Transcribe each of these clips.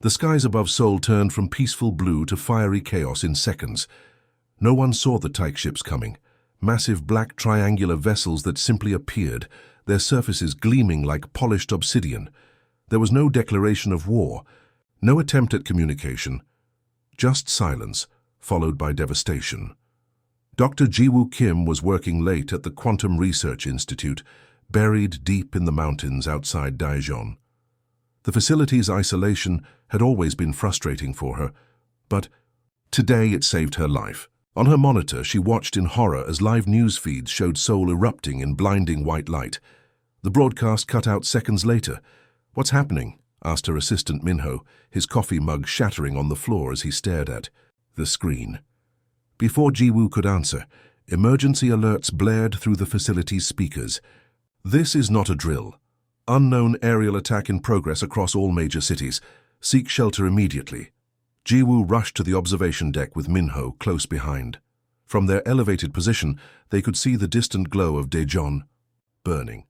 The skies above Seoul turned from peaceful blue to fiery chaos in seconds. No one saw the Taik ships coming, massive black triangular vessels that simply appeared, their surfaces gleaming like polished obsidian. There was no declaration of war, no attempt at communication, just silence, followed by devastation. Dr. Jiwoo Kim was working late at the Quantum Research Institute, buried deep in the mountains outside Daejeon. The facility's isolation had always been frustrating for her, but today it saved her life. On her monitor, she watched in horror as live news feeds showed Seoul erupting in blinding white light. The broadcast cut out seconds later. "What's happening?" asked her assistant Minho, his coffee mug shattering on the floor as he stared at the screen. Before Jiwoo could answer, emergency alerts blared through the facility's speakers. "This is not a drill. Unknown aerial attack in progress across all major cities. Seek shelter immediately." Jiwoo rushed to the observation deck with Minho close behind. From their elevated position, they could see the distant glow of Daejeon burning.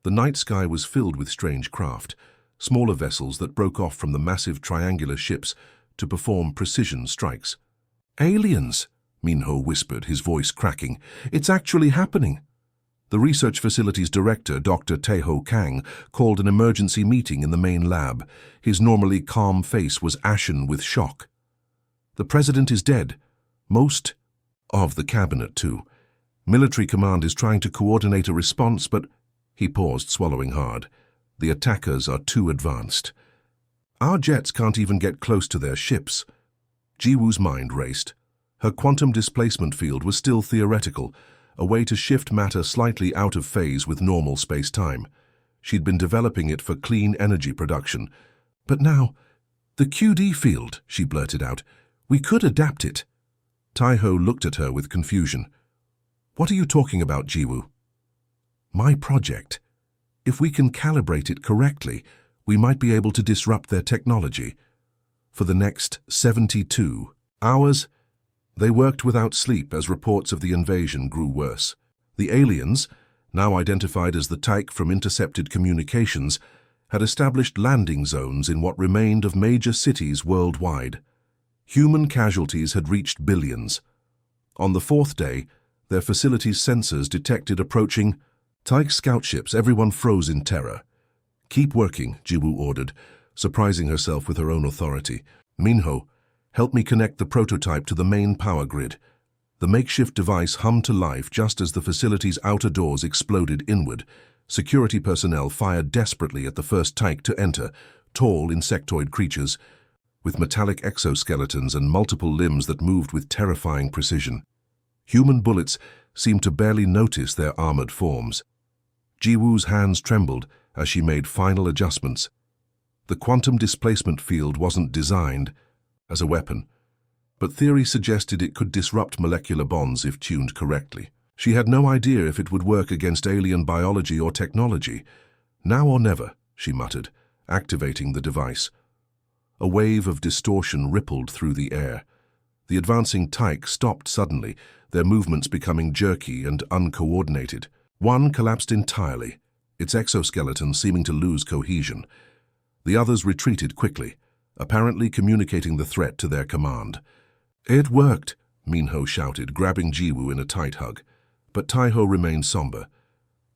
The night sky was filled with strange craft, smaller vessels that broke off from the massive triangular ships to perform precision strikes. "Aliens!" Minho whispered, his voice cracking. "It's actually happening." The research facility's director, Dr. Taeho Kang, called an emergency meeting in the main lab. His normally calm face was ashen with shock. "The president is dead. Most of the cabinet, too. Military command is trying to coordinate a response, but—" He paused, swallowing hard. "The attackers are too advanced. Our jets can't even get close to their ships." Jiwoo's mind raced. Her quantum displacement field was still theoretical, a way to shift matter slightly out of phase with normal space-time. She'd been developing it for clean energy production. "But now, the QD field," she blurted out. "We could adapt it." Taeho looked at her with confusion. "What are you talking about, Jiwoo?" "My project. If we can calibrate it correctly, we might be able to disrupt their technology." For the next 72 hours, they worked without sleep as reports of the invasion grew worse. The aliens, now identified as the Taik from intercepted communications, had established landing zones in what remained of major cities worldwide. Human casualties had reached billions. On the fourth day, their facility's sensors detected approaching Taik scout ships. Everyone froze in terror. "Keep working," Jiwoo ordered, surprising herself with her own authority. "Minho, help me connect the prototype to the main power grid." The makeshift device hummed to life just as the facility's outer doors exploded inward. Security personnel fired desperately at the first Taik to enter, tall insectoid creatures, with metallic exoskeletons and multiple limbs that moved with terrifying precision. Human bullets seemed to barely notice their armored forms. Jiwoo's hands trembled as she made final adjustments. The quantum displacement field wasn't designed as a weapon, but theory suggested it could disrupt molecular bonds if tuned correctly. She had no idea if it would work against alien biology or technology. "Now or never," she muttered, activating the device. A wave of distortion rippled through the air. The advancing Taik stopped suddenly, their movements becoming jerky and uncoordinated. One collapsed entirely, its exoskeleton seeming to lose cohesion. The others retreated quickly, apparently communicating the threat to their command. "It worked," Minho shouted, grabbing Jiwoo in a tight hug. But Taeho remained somber.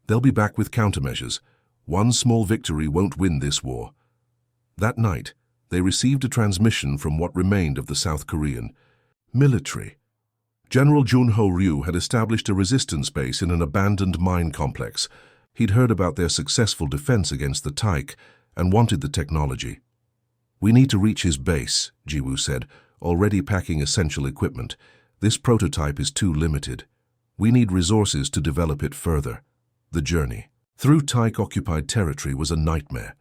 "They'll be back with countermeasures. One small victory won't win this war." That night, they received a transmission from what remained of the South Korean military. General Junho Ryu had established a resistance base in an abandoned mine complex. He'd heard about their successful defense against the Taik and wanted the technology. "We need to reach his base," Jiwoo said, already packing essential equipment. "This prototype is too limited. We need resources to develop it further." The journey through Taik-occupied territory was a nightmare.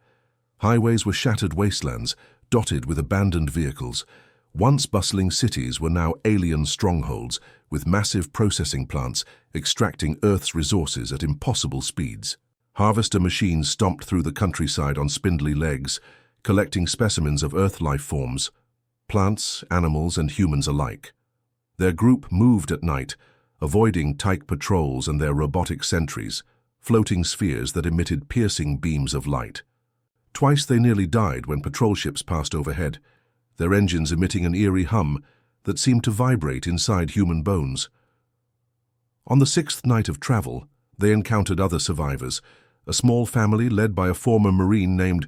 Highways were shattered wastelands, dotted with abandoned vehicles. Once bustling cities were now alien strongholds, with massive processing plants extracting Earth's resources at impossible speeds. Harvester machines stomped through the countryside on spindly legs, collecting specimens of Earth life forms, plants, animals, and humans alike. Their group moved at night, avoiding Taik patrols and their robotic sentries, floating spheres that emitted piercing beams of light. Twice they nearly died when patrol ships passed overhead, their engines emitting an eerie hum that seemed to vibrate inside human bones. On the sixth night of travel, they encountered other survivors, a small family led by a former Marine named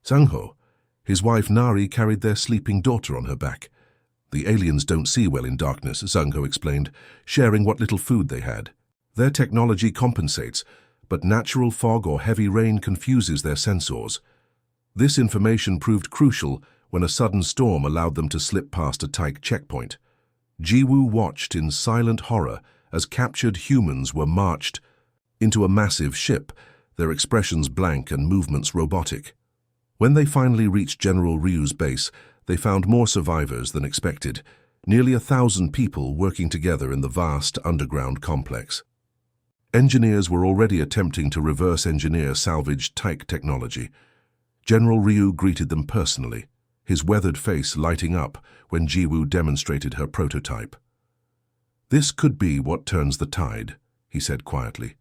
Sangho. His wife Nari carried their sleeping daughter on her back. The aliens don't see well in darkness, Sangho explained, sharing what little food they had. Their technology compensates, but natural fog or heavy rain confuses their sensors. This information proved crucial when a sudden storm allowed them to slip past a Tyche checkpoint. Jiwoo watched in silent horror as captured humans were marched into a massive ship, their expressions blank and movements robotic. When they finally reached General Ryu's base, they found more survivors than expected, nearly 1,000 people working together in the vast underground complex. Engineers were already attempting to reverse engineer salvaged Tyche technology. General Ryu greeted them personally, his weathered face lighting up when Jiwoo demonstrated her prototype. "This could be what turns the tide," he said quietly.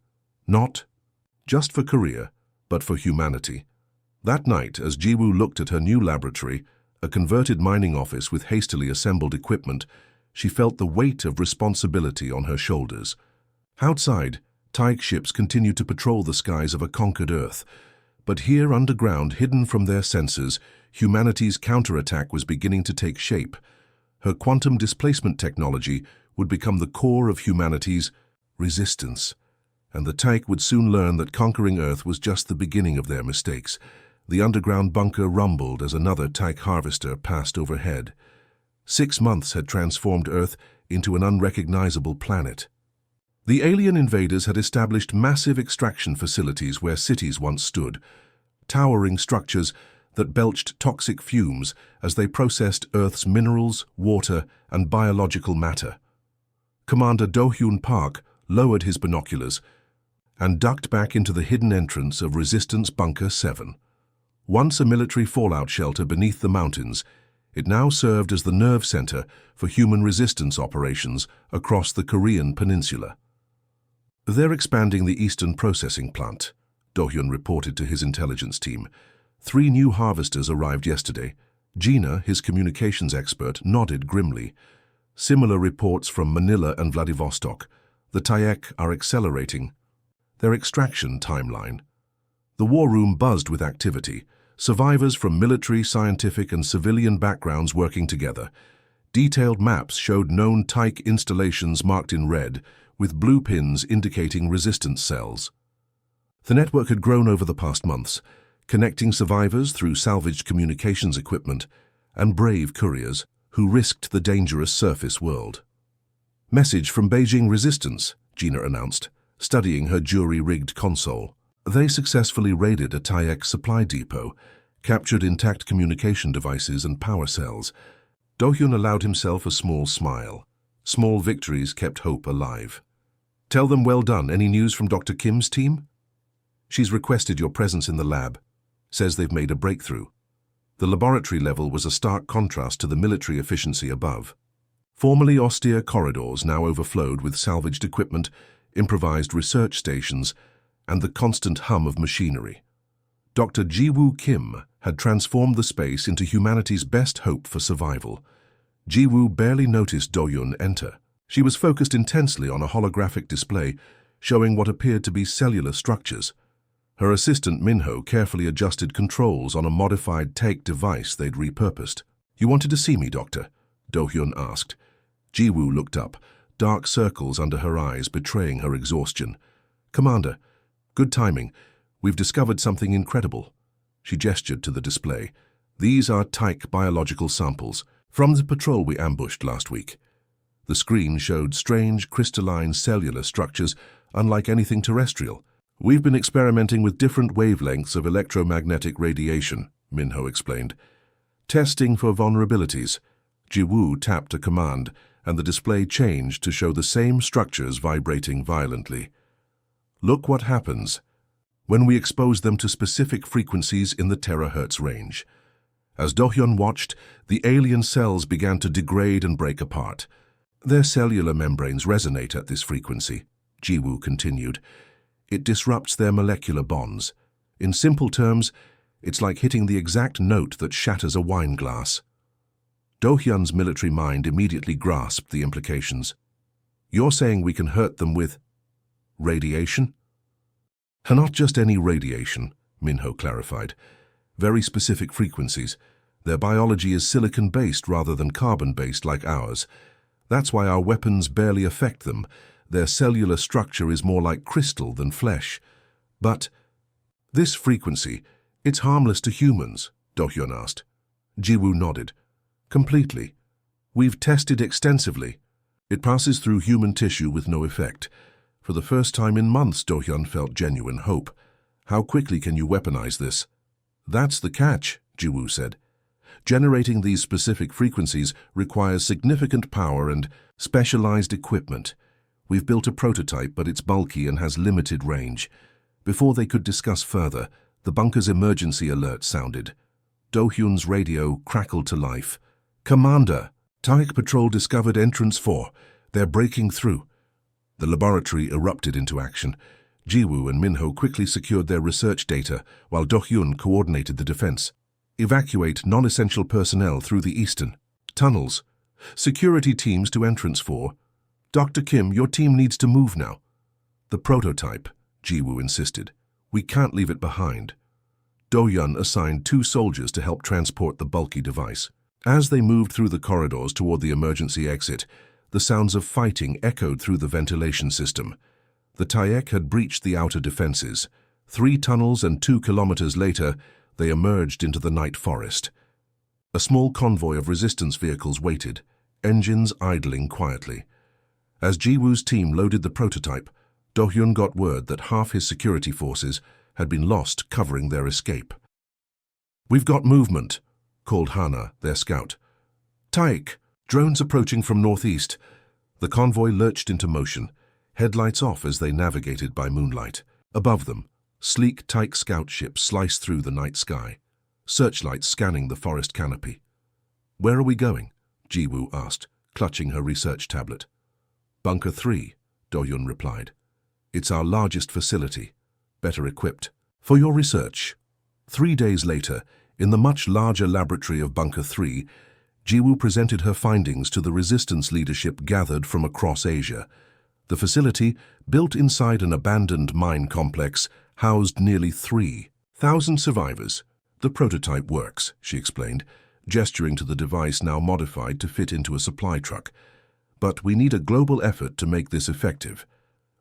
"Not just for Korea, but for humanity." That night, as Jiwoo looked at her new laboratory, a converted mining office with hastily assembled equipment, she felt the weight of responsibility on her shoulders. Outside, Tyche ships continued to patrol the skies of a conquered Earth, but here underground, hidden from their sensors, humanity's counterattack was beginning to take shape. Her quantum displacement technology would become the core of humanity's resistance, and the Tyche would soon learn that conquering Earth was just the beginning of their mistakes. The underground bunker rumbled as another Tyche harvester passed overhead. 6 months had transformed Earth into an unrecognizable planet. The alien invaders had established massive extraction facilities where cities once stood, towering structures that belched toxic fumes as they processed Earth's minerals, water, and biological matter. Commander Do-hyun Park lowered his binoculars and ducked back into the hidden entrance of Resistance Bunker 7. Once a military fallout shelter beneath the mountains, it now served as the nerve center for human resistance operations across the Korean peninsula. "They're expanding the Eastern Processing Plant," Do-hyun reported to his intelligence team. 3 new harvesters arrived yesterday. Gina, his communications expert, nodded grimly. Similar reports from Manila and Vladivostok. The Tyche are accelerating their extraction timeline. The war room buzzed with activity, survivors from military, scientific, and civilian backgrounds working together. Detailed maps showed known Tyche installations marked in red, with blue pins indicating resistance cells. The network had grown over the past months, connecting survivors through salvaged communications equipment and brave couriers who risked the dangerous surface world. "Message from Beijing Resistance," Gina announced, studying her jury-rigged console. They successfully raided a Tyche supply depot, captured intact communication devices and power cells. Do-hyun allowed himself a small smile. Small victories kept hope alive. "Tell them well done. Any news from Dr. Kim's team?" "She's requested your presence in the lab. Says they've made a breakthrough." The laboratory level was a stark contrast to the military efficiency above. Formerly austere corridors now overflowed with salvaged equipment, improvised research stations, and the constant hum of machinery. Dr. Jiwoo Kim had transformed the space into humanity's best hope for survival. Jiwoo barely noticed Do-hyun enter. She was focused intensely on a holographic display showing what appeared to be cellular structures. Her assistant Minho carefully adjusted controls on a modified Tyche device they'd repurposed. "You wanted to see me, Doctor?" Do-hyun asked. Jiwoo looked up, dark circles under her eyes betraying her exhaustion. "Commander, good timing. We've discovered something incredible." She gestured to the display. "These are Tyche biological samples from the patrol we ambushed last week." The screen showed strange, crystalline cellular structures unlike anything terrestrial. "We've been experimenting with different wavelengths of electromagnetic radiation," Minho explained. "Testing for vulnerabilities." Jiwoo tapped a command, and the display changed to show the same structures vibrating violently. "Look what happens when we expose them to specific frequencies in the terahertz range." As Do-hyun watched, the alien cells began to degrade and break apart. "Their cellular membranes resonate at this frequency," Jiwoo continued. "It disrupts their molecular bonds. In simple terms, It's like hitting the exact note that shatters a wine glass. Do-hyun's military mind immediately grasped the implications. You're saying we can hurt them with radiation? Not just any radiation, Minho clarified. Very specific frequencies. Their biology is silicon-based rather than carbon-based like ours. That's why our weapons barely affect them. Their cellular structure is more like crystal than flesh. But this frequency, it's harmless to humans, Do-hyun asked. Ji-woo nodded. Completely. We've tested extensively. It passes through human tissue with no effect. For the first time in months, Do-hyun felt genuine hope. How quickly can you weaponize this? That's the catch, Ji-woo said. Generating these specific frequencies requires significant power and specialized equipment. We've built a prototype, but it's bulky and has limited range. Before they could discuss further, the bunker's emergency alert sounded. Do-hyun's radio crackled to life. Commander, Taik Patrol discovered entrance 4. They're breaking through. The laboratory erupted into action. Ji-woo and Minho quickly secured their research data, while Do-hyun coordinated the defense. Evacuate non-essential personnel through the eastern tunnels. Security teams to entrance 4. Dr. Kim, your team needs to move now. The prototype, Ji-woo insisted. We can't leave it behind. Do-hyun assigned 2 soldiers to help transport the bulky device. As they moved through the corridors toward the emergency exit, the sounds of fighting echoed through the ventilation system. The Taek had breached the outer defenses. 3 tunnels and 2 kilometers later, they emerged into the night forest. A small convoy of resistance vehicles waited, engines idling quietly. As Ji-woo's team loaded the prototype, Do-hyun got word that half his security forces had been lost covering their escape. We've got movement, called Hana, their scout. Taek, drones approaching from northeast. The convoy lurched into motion, headlights off as they navigated by moonlight. Above them, sleek Taek scout ships sliced through the night sky, searchlights scanning the forest canopy. Where are we going? Ji-woo asked, clutching her research tablet. Bunker 3, Do-hyun replied. It's our largest facility, better equipped. For your research. 3 days later, in the much larger laboratory of Bunker 3, Ji-woo presented her findings to the resistance leadership gathered from across Asia. The facility, built inside an abandoned mine complex, housed nearly 3,000 survivors. The prototype works, she explained, gesturing to the device now modified to fit into a supply truck. But we need a global effort to make this effective.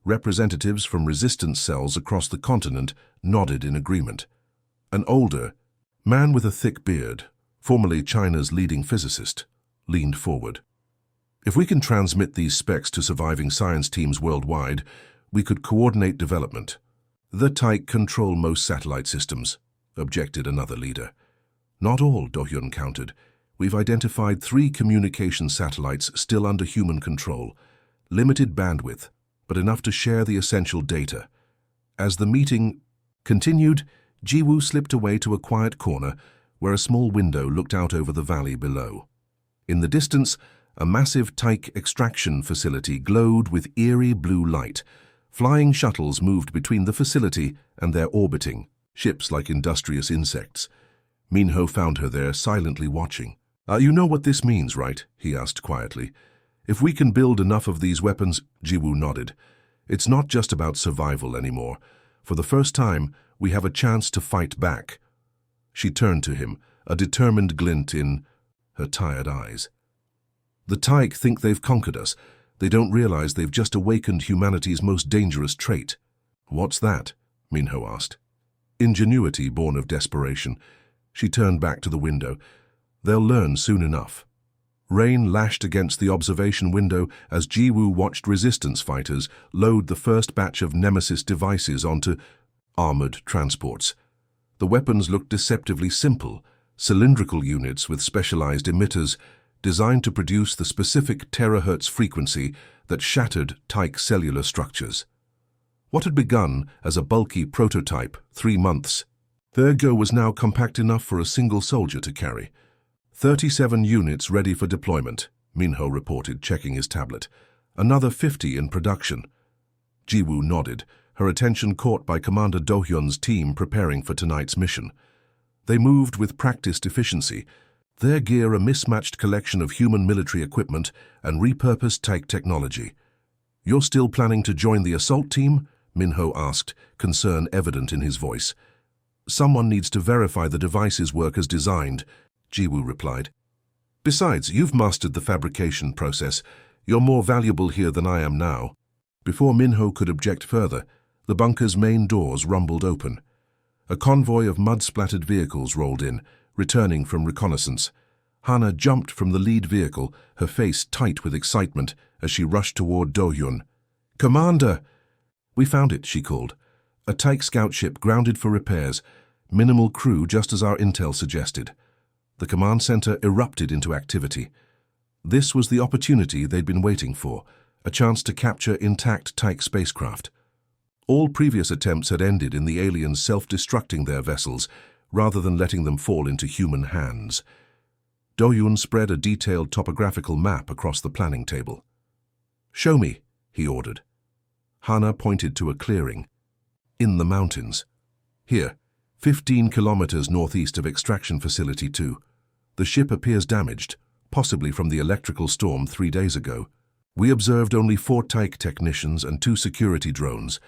Representatives from resistance cells across the continent nodded in agreement. An older man with a thick beard, formerly China's leading physicist, leaned forward. If we can transmit these specs to surviving science teams worldwide, we could coordinate development. The Taek control most satellite systems, objected another leader. Not all, Do-hyun countered. We've identified 3 communication satellites still under human control. Limited bandwidth, but enough to share the essential data. As the meeting continued, Ji-woo slipped away to a quiet corner where a small window looked out over the valley below. In the distance, a massive Taek extraction facility glowed with eerie blue light. Flying shuttles moved between the facility and their orbiting ships like industrious insects. Minho found her there, silently watching. You know what this means, right? He asked quietly. If we can build enough of these weapons, Ji-woo nodded. It's not just about survival anymore. For the first time, we have a chance to fight back. She turned to him, a determined glint in her tired eyes. The Taek think they've conquered us. They don't realize they've just awakened humanity's most dangerous trait. What's that? Minho asked. Ingenuity born of desperation. She turned back to the window. They'll learn soon enough. Rain lashed against the observation window as Ji-woo watched resistance fighters load the first batch of Nemesis devices onto armored transports. The weapons looked deceptively simple, cylindrical units with specialized emitters designed to produce the specific terahertz frequency that shattered Taek cellular structures. What had begun as a bulky prototype 3 months ago was now compact enough for a single soldier to carry. 37 units ready for deployment, Minho reported, checking his tablet. Another 50 in production. Ji-woo nodded, her attention caught by Commander Do-hyun's team preparing for tonight's mission. They moved with practiced efficiency, their gear a mismatched collection of human military equipment and repurposed tech technology. "You're still planning to join the assault team?" Minho asked, concern evident in his voice. "Someone needs to verify the devices work as designed," Jiwoo replied. "Besides, you've mastered the fabrication process. You're more valuable here than I am now." Before Minho could object further, the bunker's main doors rumbled open. A convoy of mud-splattered vehicles rolled in, returning from reconnaissance. Hana jumped from the lead vehicle, her face tight with excitement, as she rushed toward Do-hyun. "Commander!" "We found it," she called. "A Taik scout ship grounded for repairs. Minimal crew, just as our intel suggested." The command center erupted into activity. This was the opportunity they'd been waiting for, a chance to capture intact Taik spacecraft. All previous attempts had ended in the aliens self-destructing their vessels, rather than letting them fall into human hands. Do-hyun spread a detailed topographical map across the planning table. "Show me," he ordered. Hana pointed to a clearing. "In the mountains. Here, 15 kilometers northeast of Extraction Facility 2. The ship appears damaged, possibly from the electrical storm 3 days ago. We observed only 4 Taik technicians and 2 security drones."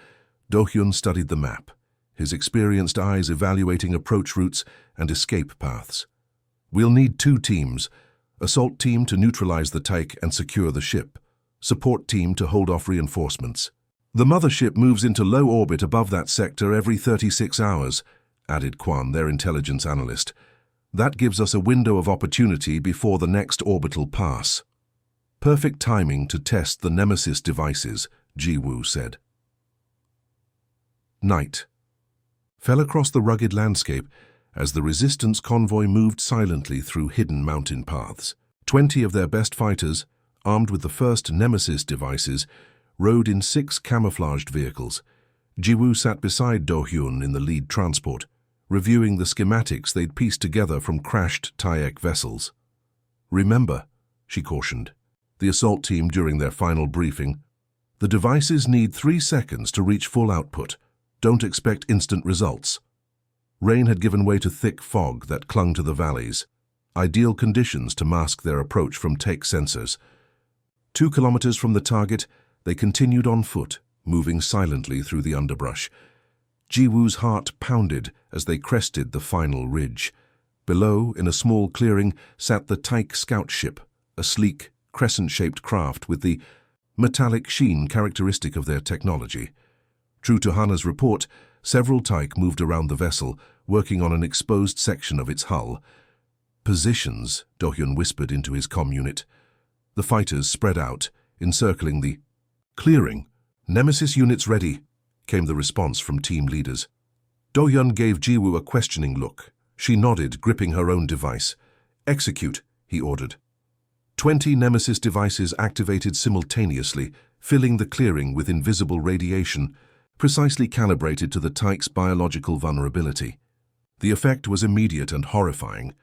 Do-hyun studied the map, his experienced eyes evaluating approach routes and escape paths. "We'll need 2 teams, assault team to neutralize the Taik and secure the ship, support team to hold off reinforcements. The mothership moves into low orbit above that sector every 36 hours, added Kwan, their intelligence analyst. "That gives us a window of opportunity before the next orbital pass." "Perfect timing to test the Nemesis devices," Jiwoo said. Night fell across the rugged landscape as the Resistance convoy moved silently through hidden mountain paths. 20 of their best fighters, armed with the first Nemesis devices, rode in 6 camouflaged vehicles. Jiwoo sat beside Do-hyun in the lead transport, reviewing the schematics they'd pieced together from crashed Taik vessels. "Remember," she cautioned, the assault team during their final briefing, "the devices need 3 seconds to reach full output. Don't expect instant results." Rain had given way to thick fog that clung to the valleys, ideal conditions to mask their approach from Taik sensors. 2 kilometers from the target, they continued on foot, moving silently through the underbrush. Jiwoo's heart pounded as they crested the final ridge. Below, in a small clearing, sat the Taik scout ship, a sleek, crescent-shaped craft with the metallic sheen characteristic of their technology. True to Hana's report, several Taik moved around the vessel, working on an exposed section of its hull. "Positions," Do-hyun whispered into his comm unit. The fighters spread out, encircling the clearing. "Nemesis units ready," came the response from team leaders. Do-hyun gave Jiwoo a questioning look. She nodded, gripping her own device. "Execute," he ordered. 20 Nemesis devices activated simultaneously, filling the clearing with invisible radiation, precisely calibrated to the Taik's biological vulnerability. The effect was immediate and horrifying.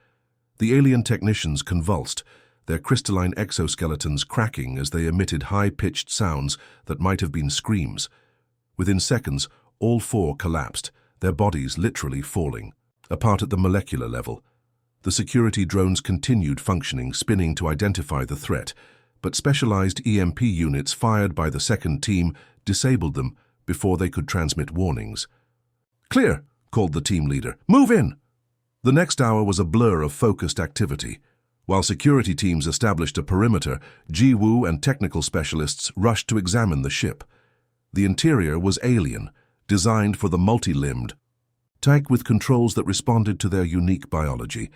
The alien technicians convulsed, their crystalline exoskeletons cracking as they emitted high-pitched sounds that might have been screams. Within seconds, all 4 collapsed, their bodies literally falling, apart at the molecular level. The security drones continued functioning, spinning to identify the threat, but specialized EMP units fired by the second team disabled them before they could transmit warnings. "Clear," called the team leader. "Move in!" The next hour was a blur of focused activity. While security teams established a perimeter, Jiwoo and technical specialists rushed to examine the ship. The interior was alien, designed for the multi-limbed Taik with controls that responded to their unique biology.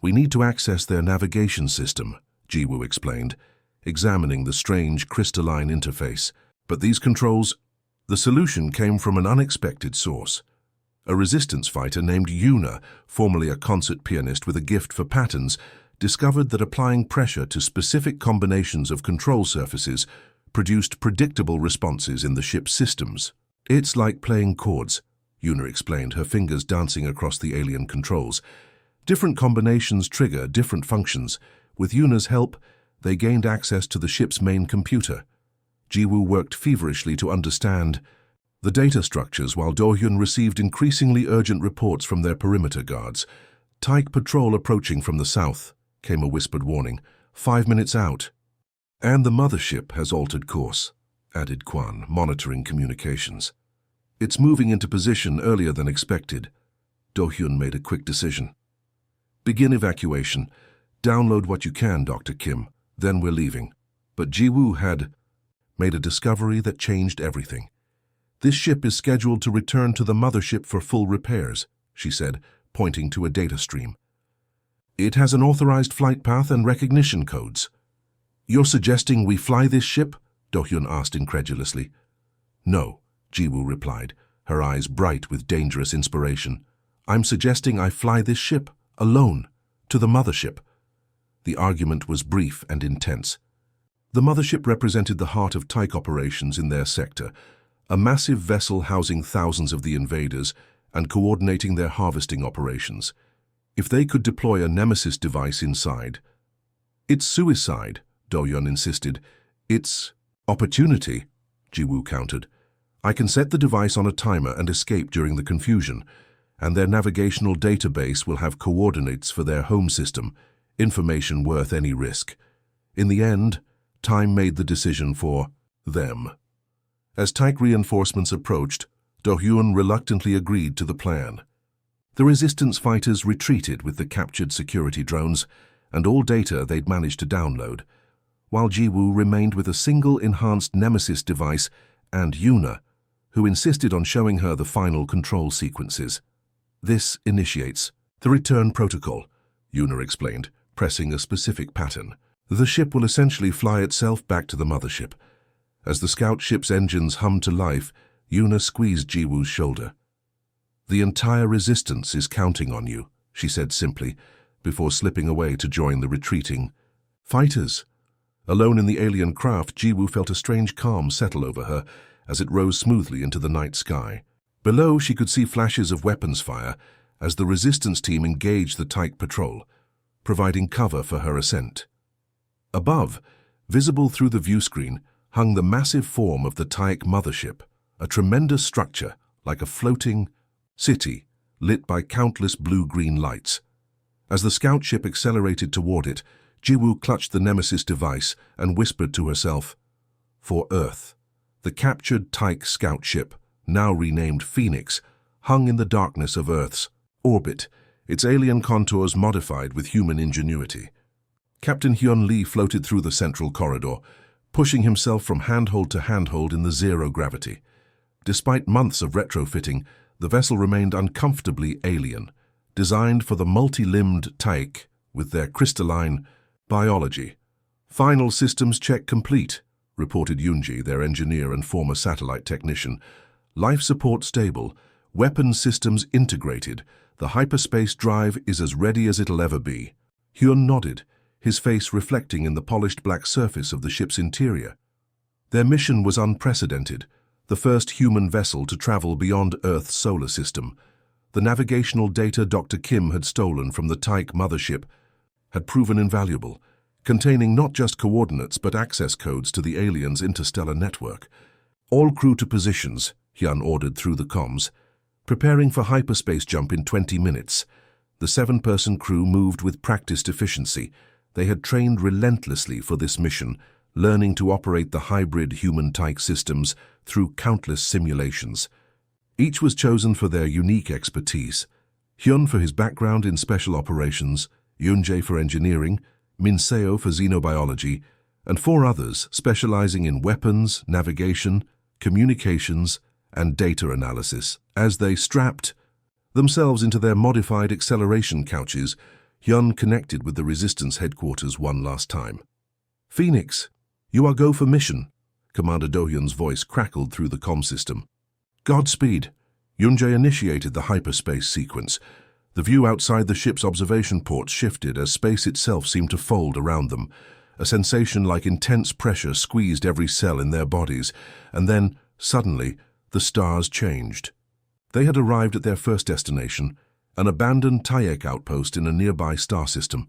"We need to access their navigation system," Jiwoo explained, examining the strange crystalline interface. "But these controls..." The solution came from an unexpected source. A resistance fighter named Yuna, formerly a concert pianist with a gift for patterns, discovered that applying pressure to specific combinations of control surfaces produced predictable responses in the ship's systems. "It's like playing chords," Yuna explained, her fingers dancing across the alien controls. "Different combinations trigger different functions. With Yuna's help, they gained access to the ship's main computer." Jiwoo worked feverishly to understand the data structures while Do-hyun received increasingly urgent reports from their perimeter guards. "Tyke patrol approaching from the south," came a whispered warning. 5 minutes out. "And the mothership has altered course," added Kwan, monitoring communications. "It's moving into position earlier than expected." Do-hyun made a quick decision. "Begin evacuation. Download what you can, Dr. Kim. Then we're leaving." But Ji-woo had made a discovery that changed everything. "This ship is scheduled to return to the mothership for full repairs," she said, pointing to a data stream. "It has an authorized flight path and recognition codes." "You're suggesting we fly this ship?" Do-hyun asked incredulously. "No," Ji-woo replied, her eyes bright with dangerous inspiration. "I'm suggesting I fly this ship, alone, to the mothership." The argument was brief and intense. The mothership represented the heart of Tyke operations in their sector, a massive vessel housing thousands of the invaders and coordinating their harvesting operations. If they could deploy a nemesis device inside— "It's suicide," Do-hyun insisted. "It's opportunity," Ji-woo countered. "I can set the device on a timer and escape during the confusion, and their navigational database will have coordinates for their home system, information worth any risk." In the end, time made the decision for them. As Tyke reinforcements approached, Do-hyun reluctantly agreed to the plan. The resistance fighters retreated with the captured security drones and all data they'd managed to download, while Ji-woo remained with a single enhanced nemesis device and Yuna, who insisted on showing her the final control sequences. "This initiates the return protocol," Yuna explained, pressing a specific pattern. "The ship will essentially fly itself back to the mothership." As the scout ship's engines hummed to life, Yuna squeezed Ji-woo's shoulder. "The entire resistance is counting on you," she said simply, before slipping away to join the retreating fighters. Alone in the alien craft, Ji-woo felt a strange calm settle over her as it rose smoothly into the night sky. Below, she could see flashes of weapons fire as the resistance team engaged the Tyke patrol, providing cover for her ascent. Above, visible through the viewscreen, hung the massive form of the Tyke mothership, a tremendous structure like a floating city lit by countless blue-green lights. As the scout ship accelerated toward it, Ji-woo clutched the Nemesis device and whispered to herself, "For Earth." The captured Tyke scout ship, now renamed Phoenix, hung in the darkness of Earth's orbit, its alien contours modified with human ingenuity. Captain Hyun Lee floated through the central corridor, pushing himself from handhold to handhold in the zero gravity. Despite months of retrofitting, the vessel remained uncomfortably alien, designed for the multi-limbed Tyke with their crystalline biology. "Final systems check complete," reported Yoonji, their engineer and former satellite technician. "Life support stable, weapons systems integrated. The hyperspace drive is as ready as it'll ever be." Hyun nodded, his face reflecting in the polished black surface of the ship's interior. Their mission was unprecedented, the first human vessel to travel beyond Earth's solar system. The navigational data Dr. Kim had stolen from the Tyke mothership had proven invaluable, containing not just coordinates but access codes to the aliens' interstellar network. "All crew to positions," Hyun ordered through the comms. "Preparing for hyperspace jump in 20 minutes. The 7-person crew moved with practiced efficiency. They had trained relentlessly for this mission, learning to operate the hybrid human-Tyke systems through countless simulations. Each was chosen for their unique expertise. Hyun for his background in special operations, Yoonjae for engineering, Min Seo for xenobiology, and 4 others specializing in weapons, navigation, communications, and data analysis. As they strapped themselves into their modified acceleration couches, Hyun connected with the Resistance headquarters one last time. "Phoenix, you are go for mission," Commander Do-hyun's voice crackled through the comm system. "Godspeed." Yoonjae initiated the hyperspace sequence. The view outside the ship's observation ports shifted as space itself seemed to fold around them. A sensation like intense pressure squeezed every cell in their bodies, and then, suddenly, the stars changed. They had arrived at their first destination, an abandoned Tyke outpost in a nearby star system.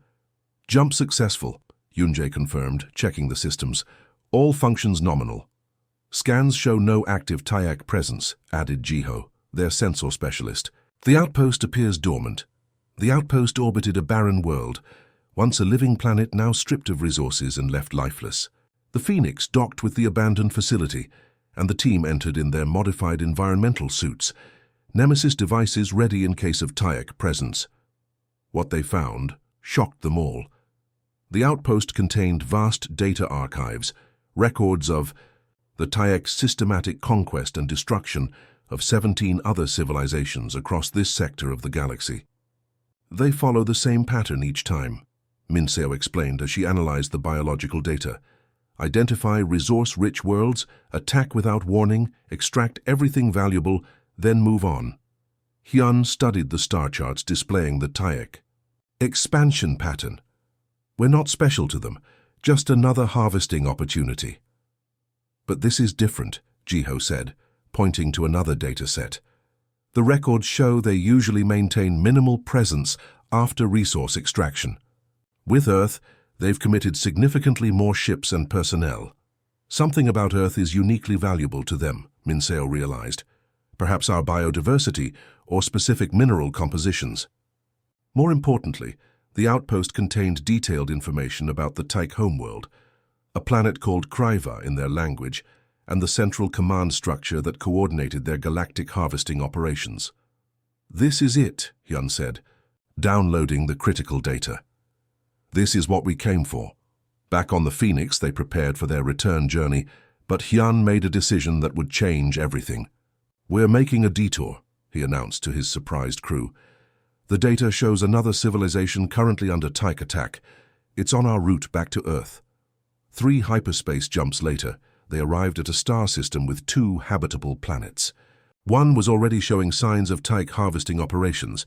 "Jump successful," Yoonjae confirmed, checking the systems. "All functions nominal." "Scans show no active Tyke presence," added Jiho, their sensor specialist. "The outpost appears dormant." The outpost orbited a barren world, once a living planet now stripped of resources and left lifeless. The Phoenix docked with the abandoned facility, and the team entered in their modified environmental suits, Nemesis devices ready in case of Tyac presence. What they found shocked them all. The outpost contained vast data archives, records of the Tyac's systematic conquest and destruction of 17 other civilizations across this sector of the galaxy. They follow the same pattern each time, Minseo explained as she analyzed the biological data. Identify resource-rich worlds, attack without warning, extract everything valuable, then move on. Hyun studied the star charts displaying the Tyac expansion pattern. We're not special to them, just another harvesting opportunity. But this is different, Jiho said, pointing to another data set. The records show they usually maintain minimal presence after resource extraction. With Earth, they've committed significantly more ships and personnel. Something about Earth is uniquely valuable to them, Minseo realized. Perhaps our biodiversity or specific mineral compositions. More importantly, the outpost contained detailed information about the Tyac homeworld, a planet called Kryva in their language, and the central command structure that coordinated their galactic harvesting operations. This is it, Hyun said, downloading the critical data. This is what we came for. Back on the Phoenix, they prepared for their return journey, but Hyun made a decision that would change everything. We're making a detour, he announced to his surprised crew. The data shows another civilization currently under Tyac attack. It's on our route back to Earth. 3 hyperspace jumps later, they arrived at a star system with 2 habitable planets. One was already showing signs of Tyac harvesting operations.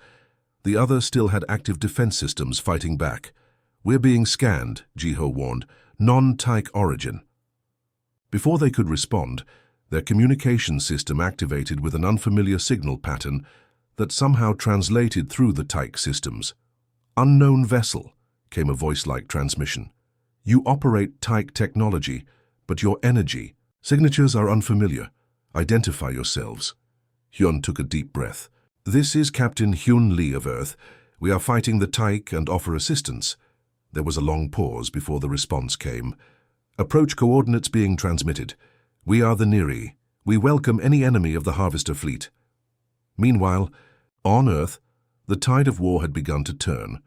The other still had active defense systems fighting back. We're being scanned, Jiho warned, non-Tyac origin. Before they could respond, their communication system activated with an unfamiliar signal pattern that somehow translated through the Tyac systems. Unknown vessel, came a voice-like transmission. You operate Tyac technology, but your energy, signatures are unfamiliar. Identify yourselves. Hyun took a deep breath. This is Captain Hyun Lee of Earth. We are fighting the Tyac and offer assistance. There was a long pause before the response came. Approach coordinates being transmitted. We are the Neri. We welcome any enemy of the Harvester fleet. Meanwhile, on Earth, the tide of war had begun to turn.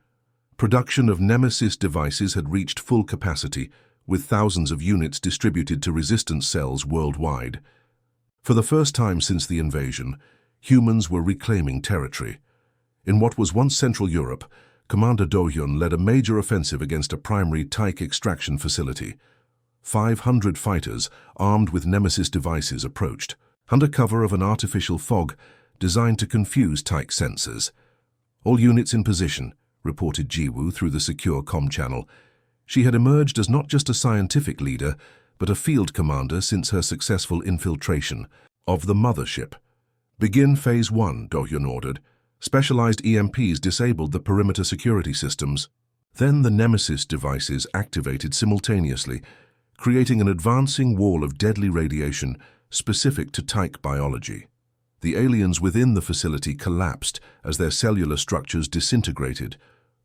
Production of Nemesis devices had reached full capacity, with thousands of units distributed to resistance cells worldwide. For the first time since the invasion, humans were reclaiming territory. In what was once Central Europe, Commander Do-hyun led a major offensive against a primary Tyac extraction facility. 500 fighters, armed with Nemesis devices, approached, under cover of an artificial fog designed to confuse Tyac sensors. All units in position, reported Jiwoo through the secure comm channel. She had emerged as not just a scientific leader, but a field commander since her successful infiltration of the mothership. Begin Phase 1, Do-hyun ordered. Specialized EMPs disabled the perimeter security systems. Then the Nemesis devices activated simultaneously, creating an advancing wall of deadly radiation specific to Tyac biology. The aliens within the facility collapsed as their cellular structures disintegrated.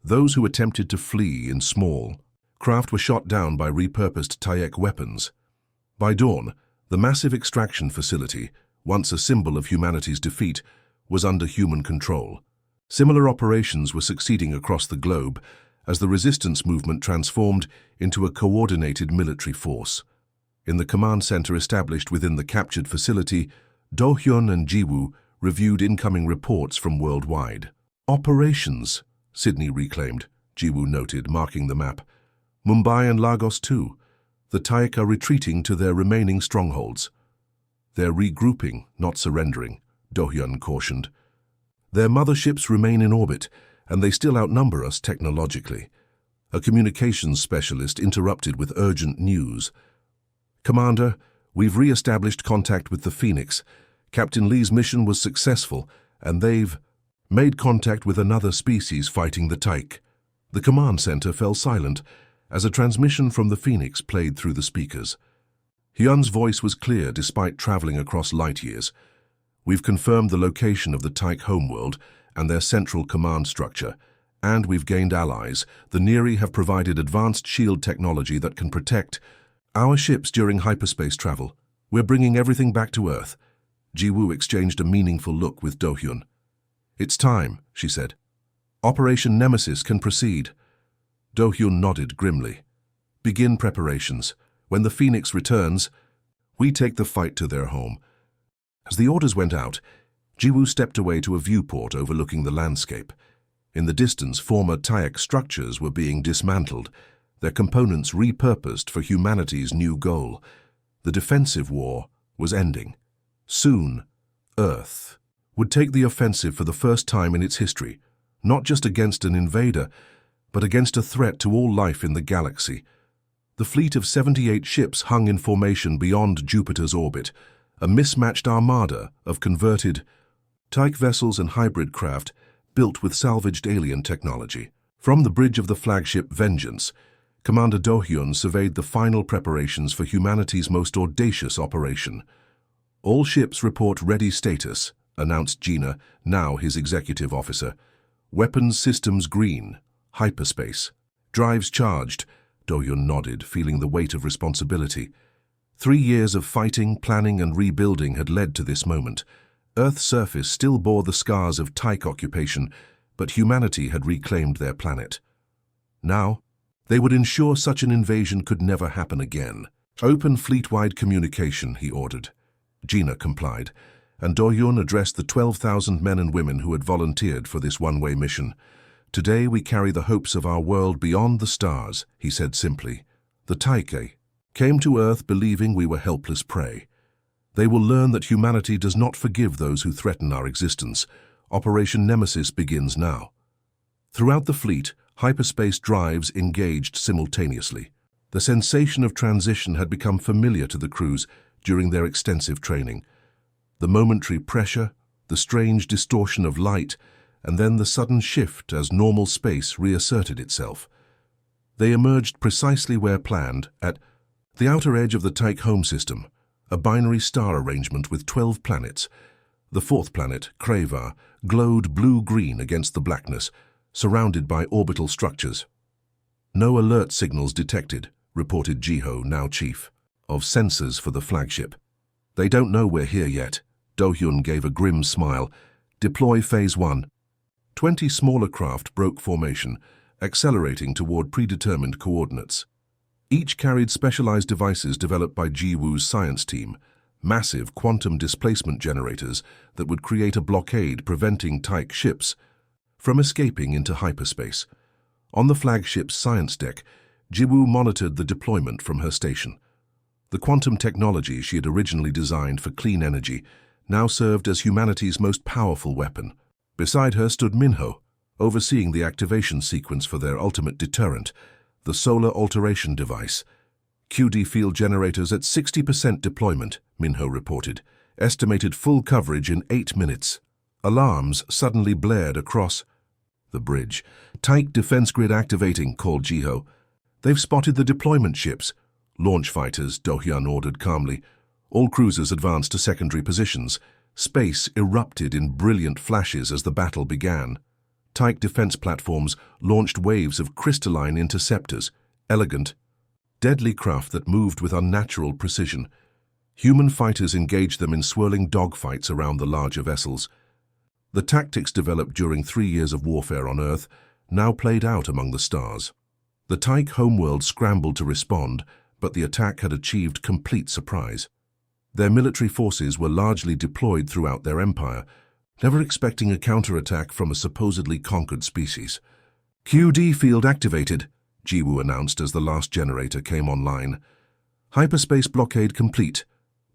Those who attempted to flee in small craft were shot down by repurposed Tyac weapons. By dawn, the massive extraction facility, once a symbol of humanity's defeat, was under human control. Similar operations were succeeding across the globe as the resistance movement transformed into a coordinated military force. In the command center established within the captured facility, Do-hyun and Jiwoo reviewed incoming reports from worldwide. Operations, Sydney reclaimed, Jiwoo noted, marking the map. Mumbai and Lagos too. The Tyac are retreating to their remaining strongholds. They're regrouping, not surrendering, Do-hyun cautioned. Their motherships remain in orbit, and they still outnumber us technologically. A communications specialist interrupted with urgent news. Commander, we've re-established contact with the Phoenix. Captain Lee's mission was successful, and they've made contact with another species fighting the Tyac. The command center fell silent as a transmission from the Phoenix played through the speakers. Hyun's voice was clear despite traveling across light years. We've confirmed the location of the Tyac homeworld and their central command structure. And we've gained allies. The Neri have provided advanced shield technology that can protect our ships during hyperspace travel. We're bringing everything back to Earth. Ji-woo exchanged a meaningful look with Do-hyun. It's time, she said. Operation Nemesis can proceed. Do-hyun nodded grimly. Begin preparations. When the Phoenix returns, we take the fight to their home. As the orders went out, Ji-woo stepped away to a viewport overlooking the landscape. In the distance, former Taek structures were being dismantled, their components repurposed for humanity's new goal. The defensive war was ending. Soon, Earth would take the offensive for the first time in its history, not just against an invader, but against a threat to all life in the galaxy. The fleet of 78 ships hung in formation beyond Jupiter's orbit, a mismatched armada of converted Taek vessels and hybrid craft built with salvaged alien technology. From the bridge of the flagship Vengeance, Commander Do-hyun surveyed the final preparations for humanity's most audacious operation. All ships report ready status, announced Gina, now his executive officer. Weapons systems green. Hyperspace. Drives charged. Do-hyun nodded, feeling the weight of responsibility. 3 years of fighting, planning, and rebuilding had led to this moment. Earth's surface still bore the scars of Taek occupation, but humanity had reclaimed their planet. Now, they would ensure such an invasion could never happen again. Open fleet-wide communication, he ordered. Gina complied, and Do-hyun addressed the 12,000 men and women who had volunteered for this one-way mission. Today we carry the hopes of our world beyond the stars, he said simply. The Taike came to Earth believing we were helpless prey. They will learn that humanity does not forgive those who threaten our existence. Operation Nemesis begins now. Throughout the fleet, hyperspace drives engaged simultaneously. The sensation of transition had become familiar to the crews during their extensive training. The momentary pressure, the strange distortion of light, and then the sudden shift as normal space reasserted itself. They emerged precisely where planned, at the outer edge of the Taek home system, a binary star arrangement with 12 planets. The fourth planet, Kravar, glowed blue-green against the blackness, surrounded by orbital structures. No alert signals detected, reported Jiho, now chief of sensors for the flagship. They don't know we're here yet. Do-hyun gave a grim smile. Deploy Phase 1. 20 smaller craft broke formation, accelerating toward predetermined coordinates. Each carried specialized devices developed by Ji-woo's science team, massive quantum displacement generators that would create a blockade preventing Taek ships from escaping into hyperspace. On the flagship's science deck, Ji-woo monitored the deployment from her station. The quantum technology she had originally designed for clean energy now served as humanity's most powerful weapon. Beside her stood Minho, overseeing the activation sequence for their ultimate deterrent, the solar alteration device. QD field generators at 60% deployment, Minho reported. Estimated full coverage in 8 minutes. Alarms suddenly blared across the bridge. Taek defense grid activating, called Jiho. They've spotted the deployment ships. Launch fighters, Do-hyun ordered calmly. All cruisers advanced to secondary positions. Space erupted in brilliant flashes as the battle began. Taek defense platforms launched waves of crystalline interceptors, elegant, deadly craft that moved with unnatural precision. Human fighters engaged them in swirling dogfights around the larger vessels. The tactics developed during 3 years of warfare on Earth now played out among the stars. The Taek homeworld scrambled to respond, but the attack had achieved complete surprise. Their military forces were largely deployed throughout their empire, never expecting a counterattack from a supposedly conquered species. QD field activated, Ji-woo announced as the last generator came online. Hyperspace blockade complete,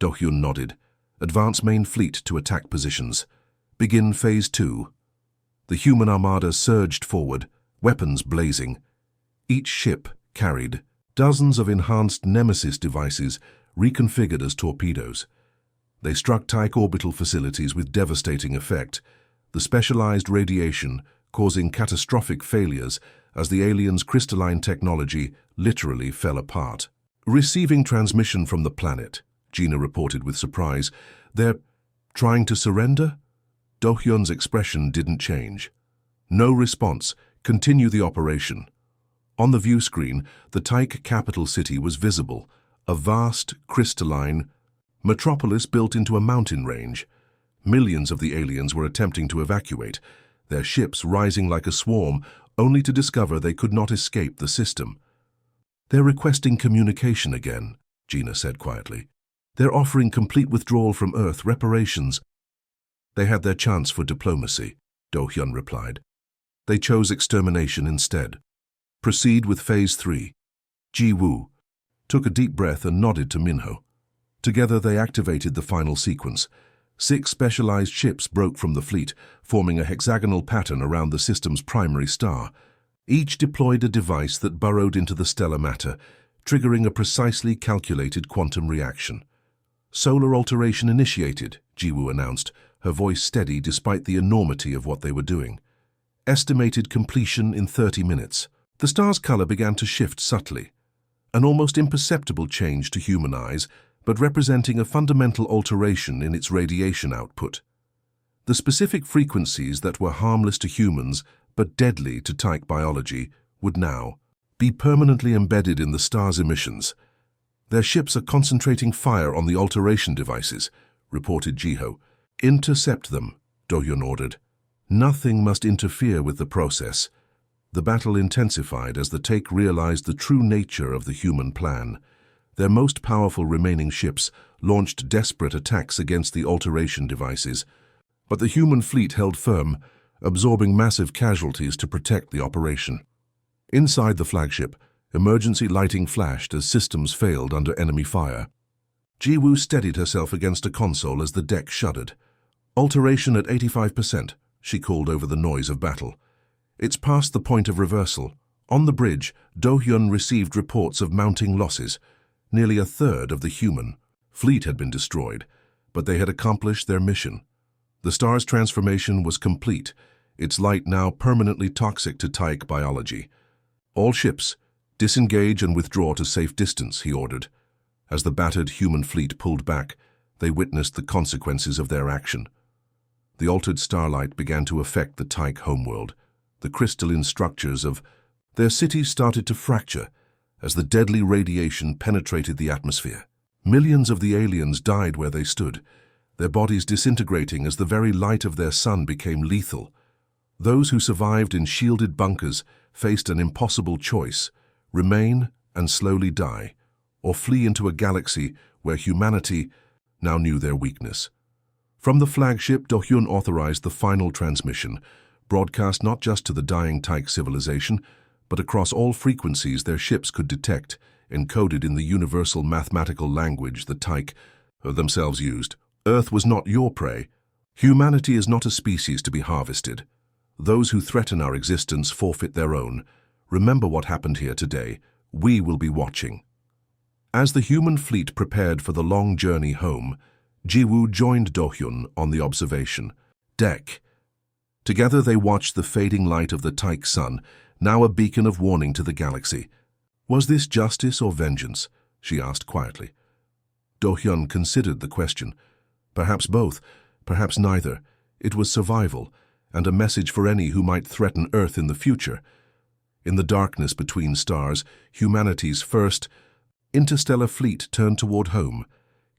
Do-hyun nodded. Advance main fleet to attack positions. Begin Phase 2. The human armada surged forward, weapons blazing. Each ship carried dozens of enhanced Nemesis devices reconfigured as torpedoes. They struck Taek orbital facilities with devastating effect, the specialized radiation causing catastrophic failures as the aliens' crystalline technology literally fell apart. Receiving transmission from the planet, Gina reported with surprise. They're trying to surrender? Do-hyun's expression didn't change. No response. Continue the operation. On the view screen, the Tyche capital city was visible, a vast, crystalline metropolis built into a mountain range. Millions of the aliens were attempting to evacuate, their ships rising like a swarm, only to discover they could not escape the system. "They're requesting communication again," Gina said quietly. "They're offering complete withdrawal from Earth, reparations." "They had their chance for diplomacy," Do-hyun replied. "They chose extermination instead. Proceed with Phase 3. Ji-woo took a deep breath and nodded to Minho. Together they activated the final sequence. 6 specialized ships broke from the fleet, forming a hexagonal pattern around the system's primary star. Each deployed a device that burrowed into the stellar matter, triggering a precisely calculated quantum reaction. "Solar alteration initiated," Ji-woo announced, her voice steady despite the enormity of what they were doing. "Estimated completion in 30 minutes. The star's color began to shift subtly, an almost imperceptible change to human eyes, but representing a fundamental alteration in its radiation output. The specific frequencies that were harmless to humans but deadly to Tyche biology would now be permanently embedded in the star's emissions. "Their ships are concentrating fire on the alteration devices," reported Jiho. "Intercept them," Do-hyun ordered. Nothing must interfere with the process. The battle intensified as the Tyche realized the true nature of the human plan. Their most powerful remaining ships launched desperate attacks against the alteration devices, but the human fleet held firm, absorbing massive casualties to protect the operation. Inside the flagship, emergency lighting flashed as systems failed under enemy fire. Ji-woo steadied herself against a console as the deck shuddered. "Alteration at 85%, she called over the noise of battle. "It's past the point of reversal." On the bridge, Do-hyun received reports of mounting losses. Nearly a third of the human fleet had been destroyed, but they had accomplished their mission. The star's transformation was complete, its light now permanently toxic to Tyche biology. "All ships, disengage and withdraw to safe distance," he ordered. As the battered human fleet pulled back, they witnessed the consequences of their action. The altered starlight began to affect the Tyche homeworld. The crystalline structures of their cities started to fracture as the deadly radiation penetrated the atmosphere. Millions of the aliens died where they stood, their bodies disintegrating as the very light of their sun became lethal. Those who survived in shielded bunkers faced an impossible choice: remain and slowly die, or flee into a galaxy where humanity now knew their weakness. From the flagship, Do-hyun authorized the final transmission, broadcast not just to the dying Tyche civilization, but across all frequencies their ships could detect, encoded in the universal mathematical language the Tyche themselves used. "Earth was not your prey. Humanity is not a species to be harvested. Those who threaten our existence forfeit their own. Remember what happened here today. We will be watching." As the human fleet prepared for the long journey home, Ji-woo joined Do-hyun on the observation deck. Together they watched the fading light of the Tyche sun, now a beacon of warning to the galaxy. "Was this justice or vengeance?" she asked quietly. Do-hyun considered the question. Perhaps both, perhaps neither. It was survival, and a message for any who might threaten Earth in the future. In the darkness between stars, humanity's first interstellar fleet turned toward home,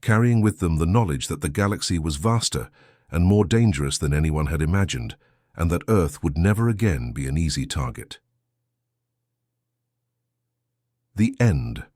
carrying with them the knowledge that the galaxy was vaster and more dangerous than anyone had imagined, and that Earth would never again be an easy target. The end.